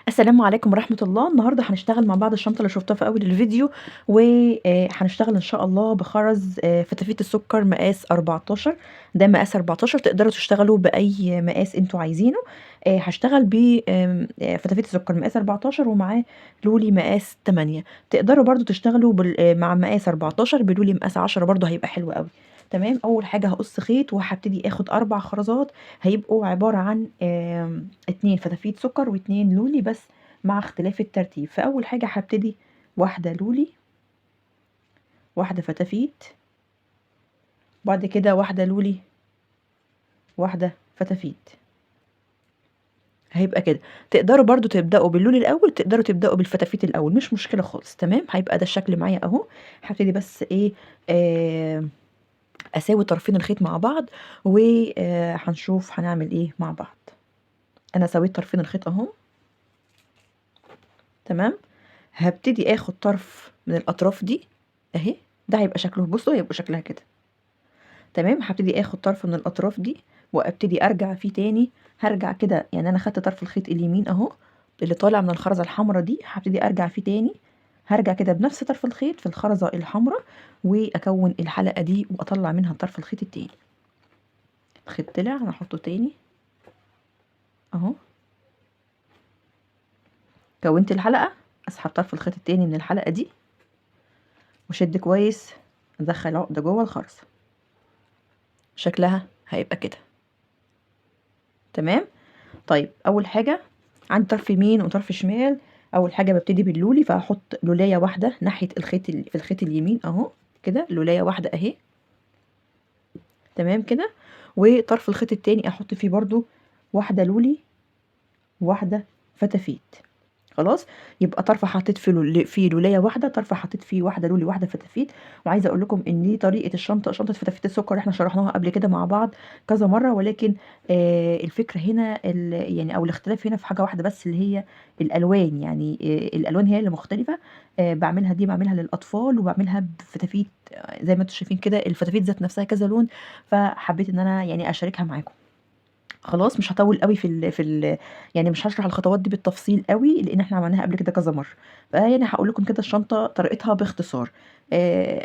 السلام عليكم ورحمة الله. النهارده هنشتغل مع بعض الشنطة اللي شُفتها في أول الفيديو، هنشتغل إن شاء الله بخرز فتافيت السكر مقاس 14. ده مقاس 14 تقدروا تشتغلوا بأي مقاس أنتم عايزينه. هاشتغل ب فتافيت السكر مقاس 14 ومعاه لولي مقاس 8. تقدروا برضه تشتغلوا مع مقاس 14 بلولي مقاس 10 برضه هيبقى حلو أوي. تمام. أول حاجة هاقص خيط وهابتدي آخد 4 خرزات هيبقوا عبارة عن 2 فتافيت سكر و2 لولي بس مع اختلاف الترتيب. فأول حاجة هابتدي واحدة لولي، واحدة فتافيت، بعد كده واحدة لولي، واحدة فتافيت. هيبقى كده. تقدروا برضه تبدأوا باللولي الأول، تقدروا تبدأوا بالفتافيت الأول، مش مشكلة خالص. تمام. هيبقى ده الشكل معايا أهو. هابتدي بس إيه، أساوي طرفين الخيط مع بعض هنشوف هنعمل إيه مع بعض. أنا ساويت طرفين الخيط أهو. تمام. هابتدي آخد طرف من الأطراف دي أهي. ده هيبقى شكله، بصوا هيبقى شكلها كده. تمام. هابتدي آخد طرف من الأطراف دي وأبتدي أرجع فيه تاني. هارجع كده، يعني أنا خدت طرف الخيط اليمين أهو اللي طالع من الخرزة الحمرا دي، هابتدي أرجع فيه تاني. هارجع كده بنفس طرف الخيط في الخرزة الحمرا وأكون الحلقة دي وأطلع منها طرف الخيط التاني. الخيط طلع أنا هحطه تاني أهو. كونت الحلقة، أسحب طرف الخيط التاني من الحلقة دي وشد كويس، أدخل عقدة جوه الخرزة. شكلها هيبقى كده. تمام. طيب أول حاجة عندي طرف يمين وطرف شمال. أول حاجة ببتدي باللولي، فهحط لولاية واحدة ناحية الخيط في الخيط اليمين أهو كده، لولاية واحدة أهي. تمام كده. وطرف الخيط التاني أحط فيه برضو واحدة لولي وواحدة فتافيت. خلاص. يبقى طرف حطيت فيه لولايه واحده، طرف حطيت فيه واحده لولي واحده فتافيت. وعايزه اقول لكم ان دي طريقه الشنطه، شنطه فتافيت السكر احنا شرحناها قبل كده مع بعض كذا مره، ولكن الفكره هنا يعني او الاختلاف هنا في حاجه واحده بس اللي هي الالوان. يعني الالوان هي اللي مختلفه. بعملها للاطفال وبعملها بفتافيت زي ما انتم شايفين كده. الفتافيت ذات نفسها كذا لون، فحبيت ان انا يعني اشاركها معاكم. خلاص. مش هاطوّل أوي يعني مش هاشرح الخطوات دي بالتفصيل أوي، لإن إحنا عملناها قبل كده كذا مرّة. فيعني هاقول لكم كده الشنطة طريقتها باختصار.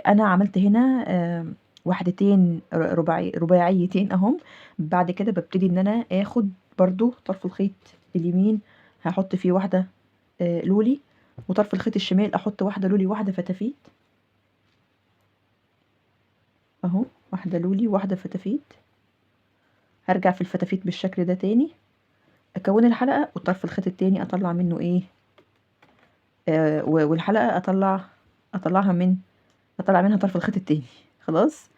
أنا عملت هنا وحدتين رباعيتين أهُم. بعد كده بابتدي إن أنا آخُد برضه طرف الخيط اليمين هاحُط فيه واحدة لولي، وطرف الخيط الشمال أحُط واحدة لولي وواحدة فتافيت أهو. واحدة لولي وواحدة فتافيت. هارجع في الفتافيت بالشكل ده تاني. أكوّن الحلقة وطرف الخيط التاني أطلّع منّه إيه، والحلقة أطلّعها أطلّع منها طرف الخيط التاني. خلاص.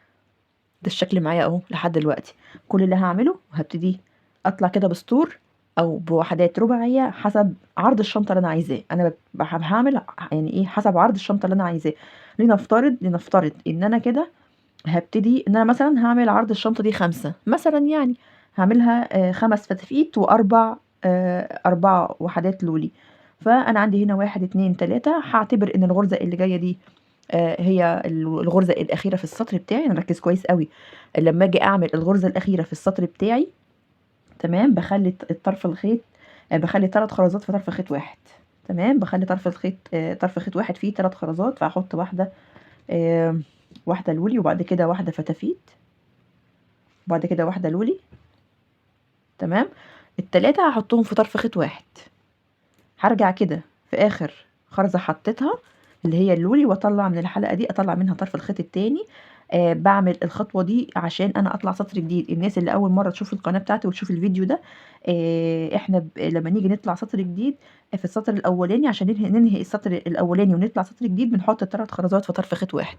ده الشكل معايا أهو لحد دلوقتي. كل اللي هاعمله هابتدي أطلع كده بسطور أو بوحدات رباعية حسب عرض الشنطة اللي أنا عايزاه. أنا هاعمل يعني إيه حسب عرض الشنطة اللي أنا عايزاه. لنفترض إن أنا كده هابتدي إن أنا مثلًا هاعمل عرض الشنطة دي 5 مثلًا يعني. هاعملها 5 فتافيت و4 وحدات لولي. فأنا عندي هنا 1، 2، 3. هاعتبر إن الغرزة اللي جاية دي هي الغرزة الأخيرة في السطر بتاعي. نركّز كويس أوي. لمّا آجي أعمل الغرزة الأخيرة في السطر بتاعي، تمام، باخلّي الطرف الخيط باخلّي 3 خرزات في طرف خيط واحد. تمام. باخلّي طرف خيط واحد فيه 3 خرزات، فهاحط واحدة لولي وبعد كده واحدة فتافيت وبعد كده واحدة لولي. تمام. ال3 هاحطهم في طرف خيط واحد. هارجع كده في آخر خرزة حطيتها اللي هي اللولي وأطلّع من الحلقة دي أطلّع منها طرف الخيط التاني. باعمل الخطوة دي عشان أنا أطلع سطر جديد. الناس اللي أول مرّة تشوف القناة بتاعتي وتشوف الفيديو ده، إحنا لمّا نيجي نطلع سطر جديد في السطر الأولاني عشان ننهي السطر الأولاني ونطلع سطر جديد بنحط ال3 خرزات في طرف خيط واحد.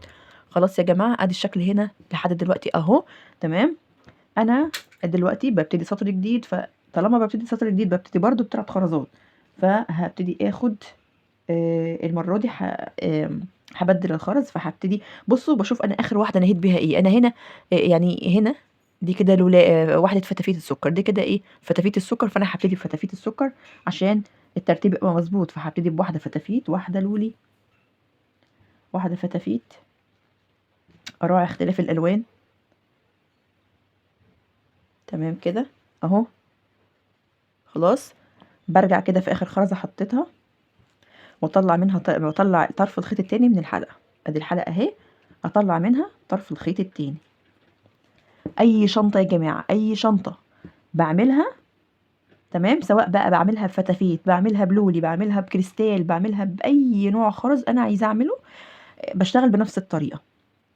خلاص يا جماعة. أدي الشكل هنا لحد دلوقتي أهو. تمام. أنا دلوقتي بابتدي سطر جديد، فطالما بابتدي سطر جديد بابتدي برضه ب3 خرزات. فهابتدي آخد المرّة دي هابدِّل الخرز. فهابتدي بُصّوا باشوف أنا آخر واحدة نهيت بيها إيه. أنا هنا يعني هنا دي كده واحدة فتافيت السُكّر. دي كده إيه، فتافيت السُكّر. فأنا هابتدي بفتافيت السُكّر عشان الترتيب يبقى مضبوط. فهابتدي بواحدة فتافيت، واحدة لولي، واحدة فتافيت. أراعي اختلاف الألوان. تمام كده أهو. خلاص. برجع كده في اخر خرزة حطيتها واطلع منها واطلع طرف الخيط التاني من الحلقة. ادي الحلقة اهي، اطلع منها طرف الخيط التاني. اي شنطة يا جماعة، اي شنطة بعملها تمام، سواء بقى بعملها بفتافيت، بعملها بلولي، بعملها بكريستال، بعملها باي نوع خرز انا عايزه اعمله، بشتغل بنفس الطريقة.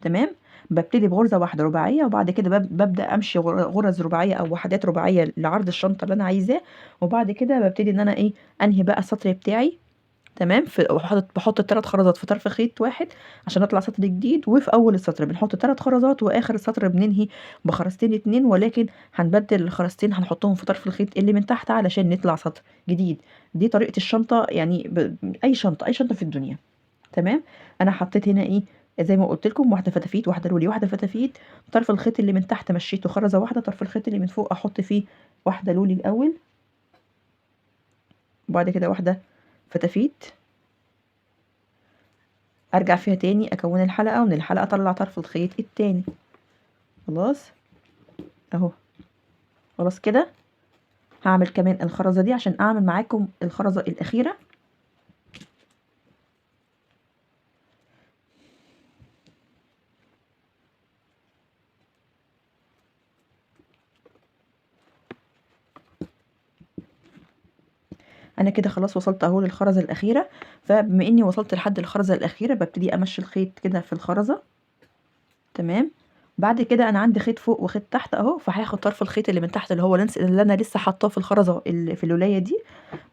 تمام. ببتدي بغرزة واحدة رباعية، وبعد كده ببدأ امشي غرز رباعية او وحدات رباعية لعرض الشنطة اللي انا عايزاه، وبعد كده ببتدي ان انا ايه، انهي بقى السطر بتاعي. تمام. بحط الثلاث خرزات في طرف خيط واحد عشان اطلع سطر جديد، وفي اول السطر بنحط ثلاث خرزات، واخر السطر بننهي بخرزتين اتنين، ولكن هنبدل الخرزتين هنحطهم في طرف الخيط اللي من تحت علشان نطلع سطر جديد. دي طريقة الشنطة يعني اي شنطة، اي شنطة في الدنيا. تمام. انا حطيت هنا ايه، زي ما قلت لكم، واحده فتافيت، واحده لولي، واحده فتافيت. طرف الخيط اللي من تحت مشيته خرزه واحده، طرف الخيط اللي من فوق احط فيه واحده لولي الاول، وبعد كده واحده فتافيت، ارجع فيها تاني اكون الحلقه، ومن الحلقه اطلع طرف الخيط التاني. خلاص اهو. خلاص كده. هعمل كمان الخرزه دي عشان اعمل معاكم الخرزه الاخيره. انا كده خلاص وصلت اهو للخرزه الاخيره. فبما اني وصلت لحد الخرزه الاخيره ببتدي امشي الخيط كده في الخرزه. تمام. بعد كده انا عندي خيط فوق وخيط تحت اهو، فهاخد طرف الخيط اللي من تحت اللي هو اللي انا لسه حاطاه في الخرزه اللي في الولايه دي،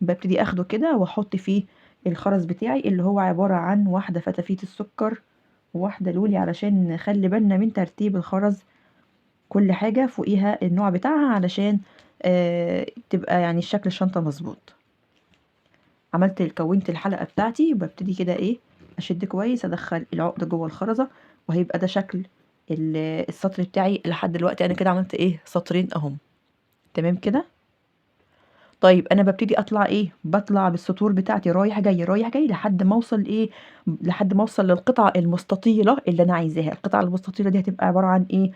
ببتدي اخده كده واحط فيه الخرز بتاعي اللي هو عباره عن واحده فتافيت السكر وواحده لولي، علشان نخلي بالنا من ترتيب الخرز، كل حاجه فوقيها النوع بتاعها علشان تبقى يعني شكل الشنطه مظبوط. كونت الحلقه بتاعتي، وببتدي كده ايه، اشد كويس، ادخل العقده جوه الخرزه، وهيبقى ده شكل السطر بتاعي. لحد دلوقتي انا كده عملت ايه، سطرين اهم. تمام كده. طيب انا ببتدي اطلع ايه، بطلع بالسطور بتاعتي رايح جاي رايح جاي لحد ما اوصل ايه، لحد ما اوصل للقطعه المستطيله اللي انا عايزاها. القطعه المستطيله دي هتبقى عباره عن ايه،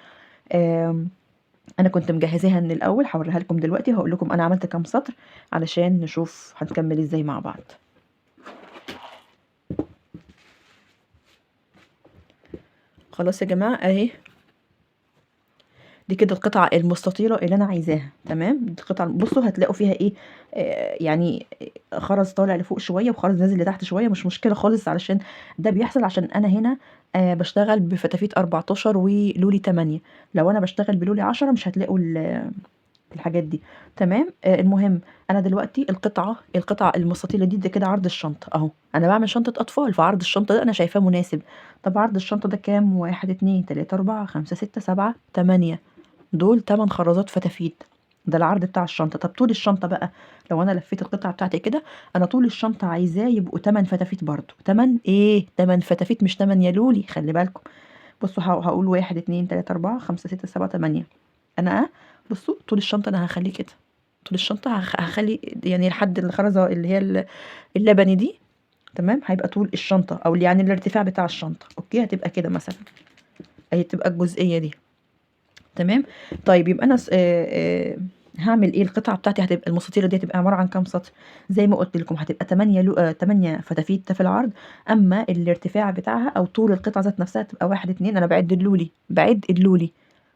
انا كنت مجهزاها من الاول، هوريها لكم دلوقتي، هقول لكم انا عملت كام سطر علشان نشوف هنكمل ازاي مع بعض. خلاص يا جماعه اهي، دي كده القطعة المستطيلة اللي أنا عايزاها. تمام. دي القطعة، بصوا هتلاقوا فيها إيه، يعني خرز طالع لفوق شوية وخرز نازل لتحت شوية، مش مشكلة خالص، علشان ده بيحصل عشان أنا هنا بشتغل بفتافيت 14 ولولي 8. لو أنا بشتغل بلولي 10 مش هتلاقوا الحاجات دي. تمام. المهم أنا دلوقتي القطعة المستطيلة دي كده عرض الشنطة أهو. أنا بعمل شنطة أطفال، فعرض الشنطة ده أنا شايفاه مناسب. طب عرض الشنطة ده كام، 1 2 3 4 5 6 7 8، دول 8 خرزات فتافيت، ده العرض بتاع الشنطة. طب طول الشنطة بقى، لو انا لفيت القطعة بتاعتي كده، انا طول الشنطة عايزاه يبقوا 8 فتافيت برضو. 8 ايه، 8 فتافيت مش 8 لولي، خلي بالكم. بصوا هقول 1 2 3 4 5 6 7 8. انا بصوا طول الشنطة انا هخليه كده، طول الشنطة هخلي يعني لحد الخرزة اللي هي اللبني دي. تمام. هيبقى طول الشنطة او يعني الارتفاع بتاع الشنطة، اوكي، هتبقى كده مثلا، اهي تبقى الجزئية دي. تمام. طيب يبقى انا هعمل ايه، القطعه بتاعتي هتبقى المستطيله دي هتبقى عباره عن كام سطر، زي ما قلت لكم هتبقى 8 فتافيت في العرض، اما الارتفاع بتاعها او طول القطعه ذات نفسها تبقى 1 2. انا بعد اللولي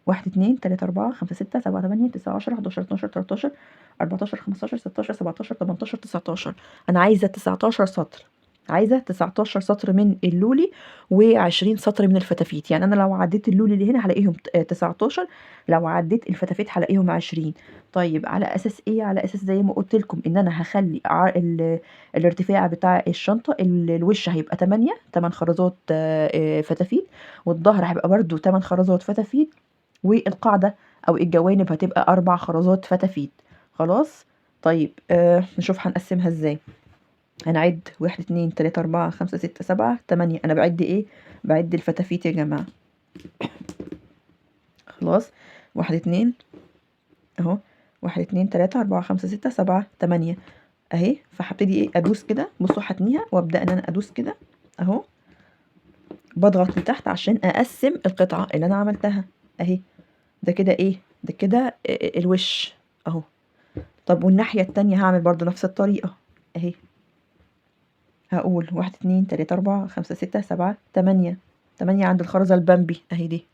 1 2 3 4 5 6 7 8 9 10 11 12 13 14 15 16 17 18 19. انا عايزه 19 سطر، عايزه 19 سطر من اللولي و20 سطر من الفتافيت. يعني انا لو عديت اللولي اللي هنا هلاقيهم 19، لو عديت الفتافيت هلاقيهم 20. طيب على اساس ايه، على اساس زي ما قلت لكم ان انا هخلي الارتفاع بتاع الشنطه الوش هيبقى 8 خرزات فتافيت، والظهر هيبقى برده 8 خرزات فتافيت، والقاعده او الجوانب هتبقى 4 خرزات فتافيت. خلاص. طيب نشوف هنقسمها ازاي. هنعد 1 2 3 4 5 6 7 8. انا بعد ايه، بعد الفتافيت يا جماعه. خلاص. 1 2 اهو، 1 2 3 4 5 6 7 8 اهي. فهبتدي ايه، ادوس كده، بصوا هتنيها وابدا ان انا ادوس كده اهو، بضغط لتحت عشان اقسم القطعه اللي انا عملتها اهي. ده كده ايه، ده كده الوش اهو. طب والناحية التانية هعمل برضو نفس الطريقة اهي، هقول 1 2 3 4 5 6 7 8، 8 عند الخرزة البامبي اهي دي.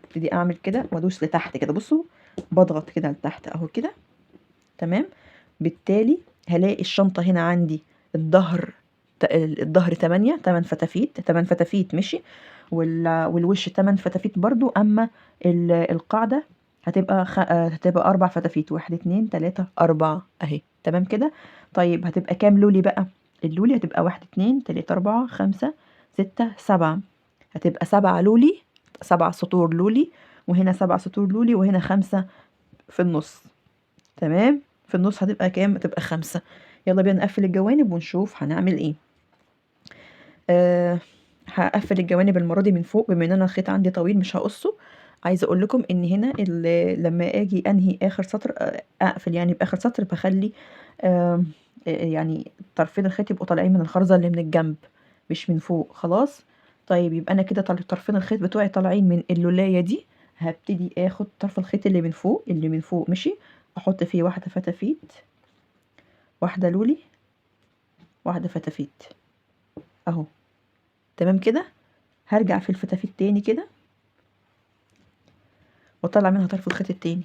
ابتدي اعمل كده وادوس لتحت كده، بصوا بضغط كده لتحت اهو كده. تمام. بالتالي هلاقي الشنطة هنا عندي الظهر، الظهر 8 فتافيت، 8 فتافيت ماشي، والوش 8 فتافيت برضو. اما القاعدة هتبقى هتبقى 4 فتافيت، 1 2 3 4 اهي. تمام كده. طيب هتبقى كام لولي بقى؟ اللولي هتبقى 1 2 3 4 5 6 7، هتبقى 7 لولي، 7 سطور لولي، وهنا 7 سطور لولي، وهنا 5 في النص. تمام. في النص هتبقى كام؟ هتبقى 5. يلا بينا نقفل الجوانب ونشوف هنعمل ايه. هقفل الجوانب المرة دي من فوق، بما ان انا الخيط عندي طويل مش هقصه. عايزه اقول لكم ان هنا لما اجي انهي اخر سطر، اقفل يعني باخر سطر، بخلي يعني طرفين الخيط يبقوا طالعين من الخرزه اللي من الجنب مش من فوق. خلاص. طيب يبقى انا كده طرفين الخيط بتوعي طالعين من اللولايه دي. هبتدي اخد طرف الخيط اللي من فوق، اللي من فوق ماشي، احط فيه واحده فتافيت، واحده لولي، واحده فتافيت اهو. تمام كده. هرجع في الفتافيت تاني كده واطلع منها طرف الخيط التاني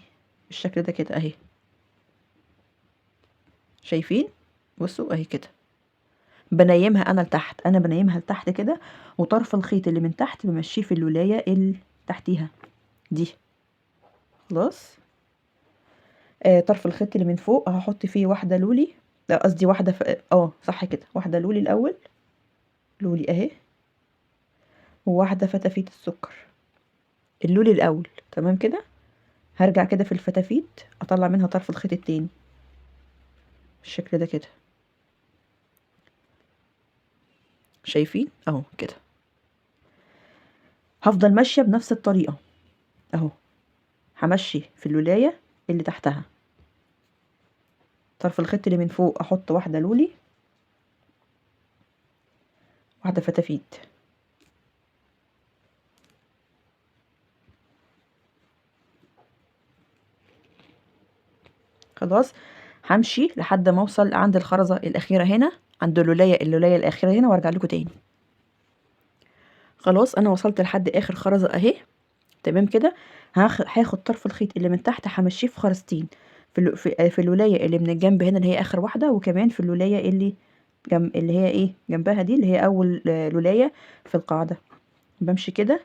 بالشكل ده كده اهي. شايفين؟ بصوا اهي كده. بنيمها انا لتحت، انا بنيمها لتحت كده، وطرف الخيط اللي من تحت بمشيه في اللولايه اللي تحتيها دي. خلاص. طرف الخيط اللي من فوق هحط فيه واحده لولي، قصدي واحده صح كده، واحده لولي الاول، لولي اهي، وواحده فتافيت السكر، اللولي الاول. تمام كده. هرجع كده في الفتافيت اطلع منها طرف الخيط التاني بالشكل ده كده. شايفين اهو كده. هفضل ماشيه بنفس الطريقه اهو. همشي في الولايه اللي تحتها، طرف الخيط اللي من فوق احط واحده لولي، واحده فتافيت. خلاص. همشي لحد ما اوصل عند الخرزه الاخيره هنا، عند اللولايه الاخيره هنا، وارجع لكم تاني. خلاص انا وصلت لحد اخر خرزه اهي. تمام كده. هاخد طرف الخيط اللي من تحت همشيه في خرزتين، في الولايه اللي من الجنب هنا اللي هي اخر واحده، وكمان في الولايه اللي اللي هي ايه جنبها دي، اللي هي اول لولايه في القاعده. بمشي كده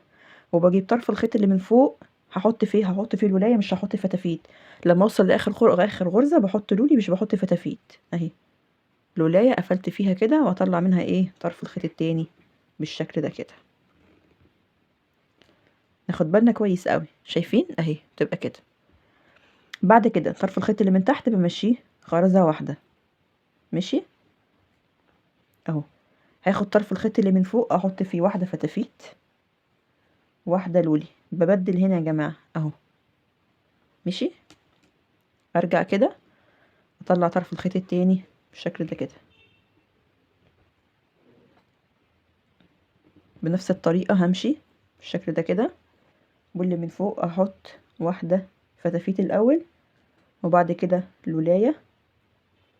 وبجيب طرف الخيط اللي من فوق، هحط فيه الولايه، مش هحط فتافيت. لما اوصل لاخر اخر غرزه بحط لولي، مش بحط فتافيت اهي. الولايه قفلت فيها كده، واطلع منها ايه طرف الخيط التاني بالشكل ده كده. ناخد بالنا كويس قوي. شايفين اهي تبقى كده. بعد كده طرف الخيط اللي من تحت بمشيه خرزه واحده ماشي اهو. هاخد طرف الخيط اللي من فوق احط فيه واحده فتافيت، واحده لولي. ببدل هنا يا جماعه اهو ماشي. ارجع كده اطلع طرف الخيط التاني بالشكل ده كده بنفس الطريقه. همشي بالشكل ده كده، واللي من فوق احط واحده فتافيت الاول، وبعد كده الولايه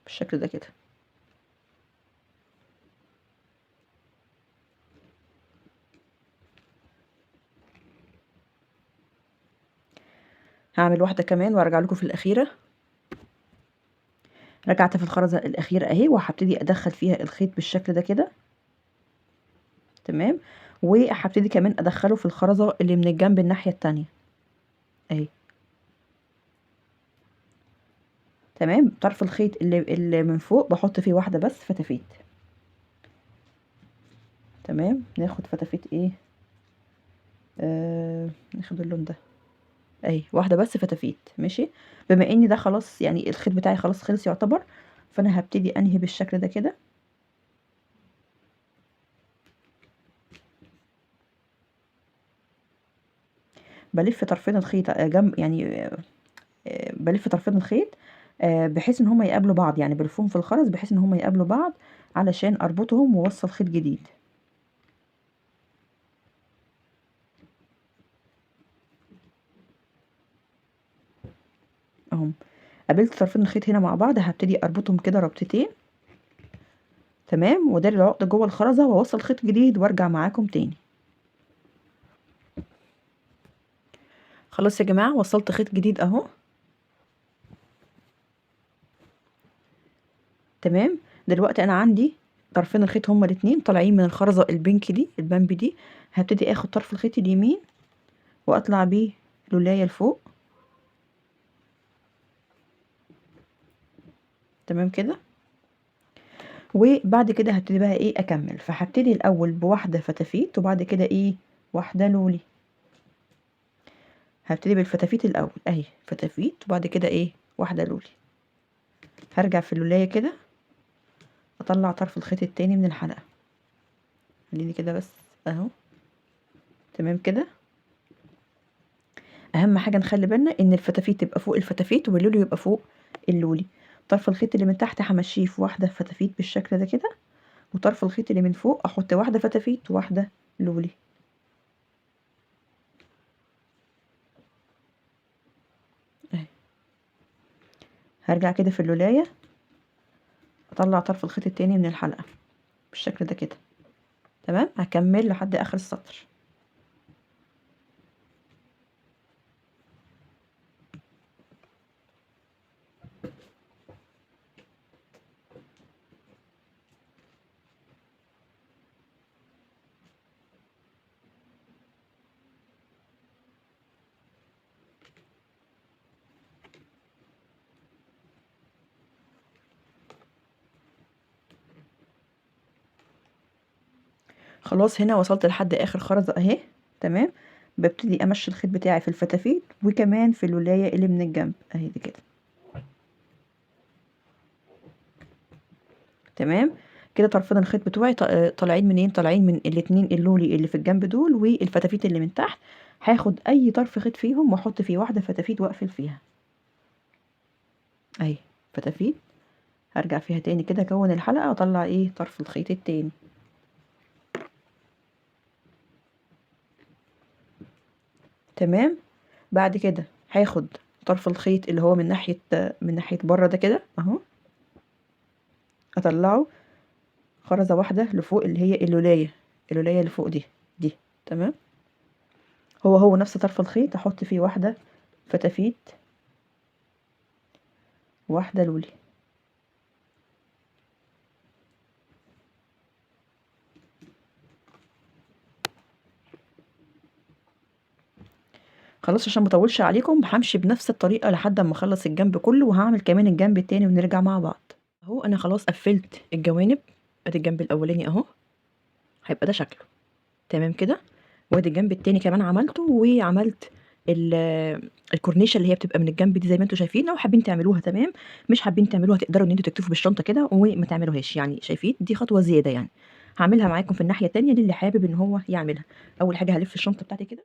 بالشكل ده كده. هعمل واحده كمان وارجع لكم في الاخيره. رجعت في الخرزه الاخيره اهي، وهبتدي ادخل فيها الخيط بالشكل ده كده. تمام. وهبتدي كمان ادخله في الخرزه اللي من الجنب الناحيه التانية اهي. تمام. طرف الخيط اللي من فوق بحط فيه واحده بس فتافيت. تمام. ناخد فتافيت ايه، ناخد اللون ده اهي، واحده بس فتافيت ماشي. بما ان ده خلاص يعني الخيط بتاعي خلاص خلص يعتبر، فانا هبتدي انهي بالشكل ده كده. بلف طرفين الخيط جنب يعني، بلف طرفين الخيط بحيث ان هما يقابلوا بعض، يعني بلفهم في الخرز بحيث ان هما يقابلوا بعض علشان اربطهم واوصل خيط جديد اهم. قابلت طرفين الخيط هنا مع بعض، هبتدي اربطهم كده ربطتين، تمام، واداري العقد جوه الخرزه واوصل خيط جديد وارجع معاكم تاني. خلاص يا جماعه وصلت خيط جديد اهو، تمام. دلوقتي انا عندي طرفين الخيط هما الاتنين طالعين من الخرزه البينك دي البامبي دي، هبتدي اخد طرف الخيط اليمين واطلع بيه لولايه لفوق، تمام كده. وبعد كده هبتدي بقى ايه اكمل، فهبتدي الاول بواحده فتافيت وبعد كده ايه واحده لولي. هبتدي بالفتافيت الاول اهي فتافيت وبعد كده ايه واحده لولي. هرجع في اللولايه كده اطلع طرف الخيط التاني من الحلقه، خليني كده بس اهو، تمام كده. اهم حاجه نخلي بالنا ان الفتافيت تبقى فوق الفتافيت واللولي يبقى فوق اللولي. طرف الخيط اللي من تحت همشيه في واحده فتافيت بالشكل ده كده، وطرف الخيط اللي من فوق احط واحده فتافيت وواحده لولي اهي. هرجع كده في اللولايه اطلع طرف الخيط التاني من الحلقه بالشكل ده كده، تمام. هكمل لحد اخر السطر. خلاص هنا وصلت لحد اخر خرزه اهي، تمام. ببتدي امشي الخيط بتاعي في الفتافيت وكمان في الولايه اللي من الجنب اهي دي كده، تمام كده. طرفين الخيط بتوعي طالعين منين؟ طالعين من الاتنين اللولي اللي في الجنب دول والفتافيت اللي من تحت. هاخد اي طرف خيط فيهم واحط فيه واحده فتافيت واقفل فيها اهي فتافيت. هرجع فيها تاني كده اكون الحلقه واطلع ايه طرف الخيط التاني، تمام. بعد كده هاخد طرف الخيط اللي هو من ناحيه بره ده كده اهو، اطلعه خرزه واحده لفوق اللي هي اللولايه اللي فوق دي، تمام. هو نفس طرف الخيط احط فيه واحده فتافيت واحده لولي. خلاص عشان مطولش عليكم همشي بنفس الطريقه لحد اما اخلص الجنب كله، وهعمل كمان الجنب التاني ونرجع مع بعض. اهو انا خلاص قفلت الجوانب، ادي الجنب الاولاني اهو هيبقى ده شكله، تمام كده. وادي الجنب التاني كمان عملته، وعملت الكورنيشه اللي هي بتبقى من الجنب دي زي ما انتم شايفين. لو حابين تعملوها تمام، مش حابين تعملوها تقدروا ان انتوا تكتفوا بالشنطه كده وما تعملوهاش، يعني شايفين دي خطوه زياده يعني. هعملها معاكم في الناحيه التانيه للي حابب ان هو يعملها. اول حاجه هلف الشنطه بتاعتي كده،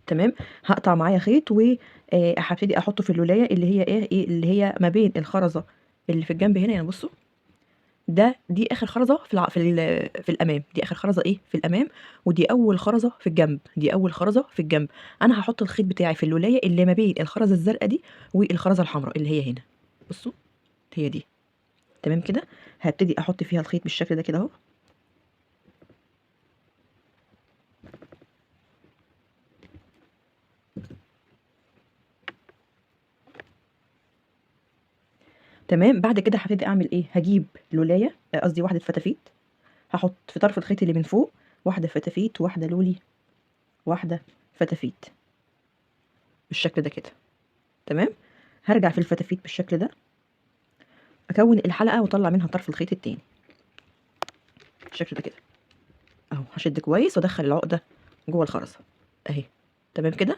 تمام. هقطع معايا خيط وهبتدي احطه في اللولايه اللي هي ايه اللي هي ما بين الخرزه اللي في الجنب هنا، يعني بصوا دي اخر خرزه في الامام، دي اخر خرزه ايه في الامام، ودي اول خرزه في الجنب، دي اول خرزه في الجنب. انا هحط الخيط بتاعي في اللولايه اللي ما بين الخرزه الزرقاء دي والخرزه الحمراء اللي هي هنا، بصوا هي دي، تمام كده. هبتدي احط فيها الخيط بالشكل ده كده اهو، تمام. بعد كده هبتدي اعمل ايه، هجيب لولايه قصدي واحده فتافيت، هحط في طرف الخيط اللي من فوق واحده فتافيت واحده لولي واحده فتافيت بالشكل ده كده، تمام. هرجع في الفتافيت بالشكل ده اكون الحلقه واطلع منها طرف الخيط التاني بالشكل ده كده اهو. هشد كويس وادخل العقده جوه الخرزه اهي، تمام كده.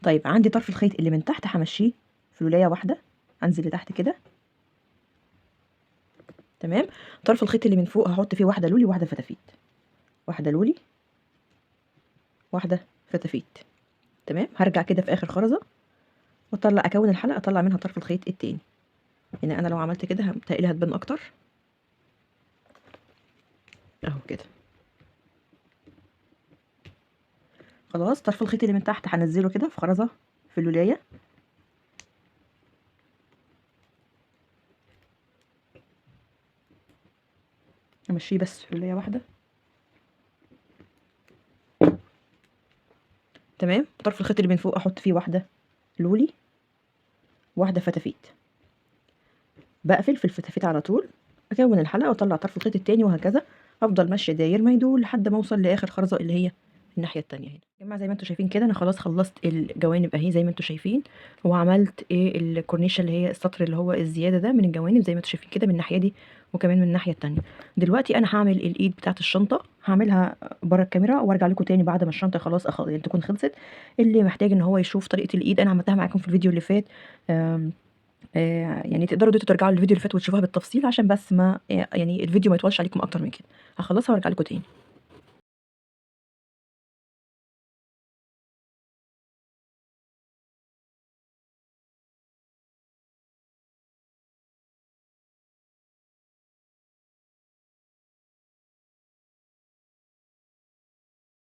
طيب عندي طرف الخيط اللي من تحت همشيه في ولايه واحده، انزل لتحت كده، تمام. طرف الخيط اللي من فوق هحط فيه واحده لولي وواحده فتافيت، واحده لولي واحده فتافيت، تمام. هرجع كده في اخر خرزه واطلع اكون الحلقه اطلع منها طرف الخيط التاني. يعني انا لو عملت كده متهيألي هتبان اكتر اهو كده. خلاص طرف الخيط اللي من تحت هنزله كده في خرزه في الولايه، امشيه بس حلية واحدة. تمام. طرف الخيط اللي من فوق احط فيه واحدة لولي، واحدة فتافيت، بقفل في الفتافيت على طول، اكون الحلقة واطلع طرف الخيط التاني وهكذا، افضل ماشية داير ما يدور لحد ما اوصل لاخر خرزة اللي هي الناحية التانية هنا. يا جماعة زي ما انتم شايفين كده انا خلاص خلصت الجوانب اهي زي ما انتم شايفين، وعملت ايه الكورنيشة اللي هي السطر اللي هو الزيادة ده من الجوانب زي ما انتم شايفين كده من الناحية دي وكمان من الناحية التانية. دلوقتي انا هعمل الايد بتاعت الشنطة، هعملها بره الكاميرا وارجع لكم تاني بعد ما الشنطة خلاص يعني تكون خلصت. اللي محتاج ان هو يشوف طريقة الايد انا عملتها معاكم في الفيديو اللي فات، يعني تقدروا دلوقتي ترجعوا للفيديو اللي فات وتشوفوها بالتفصيل عشان بس ما يعني الفيديو ما يطولش عليكم اكتر من كده. هخلصها وارجع لكم تاني.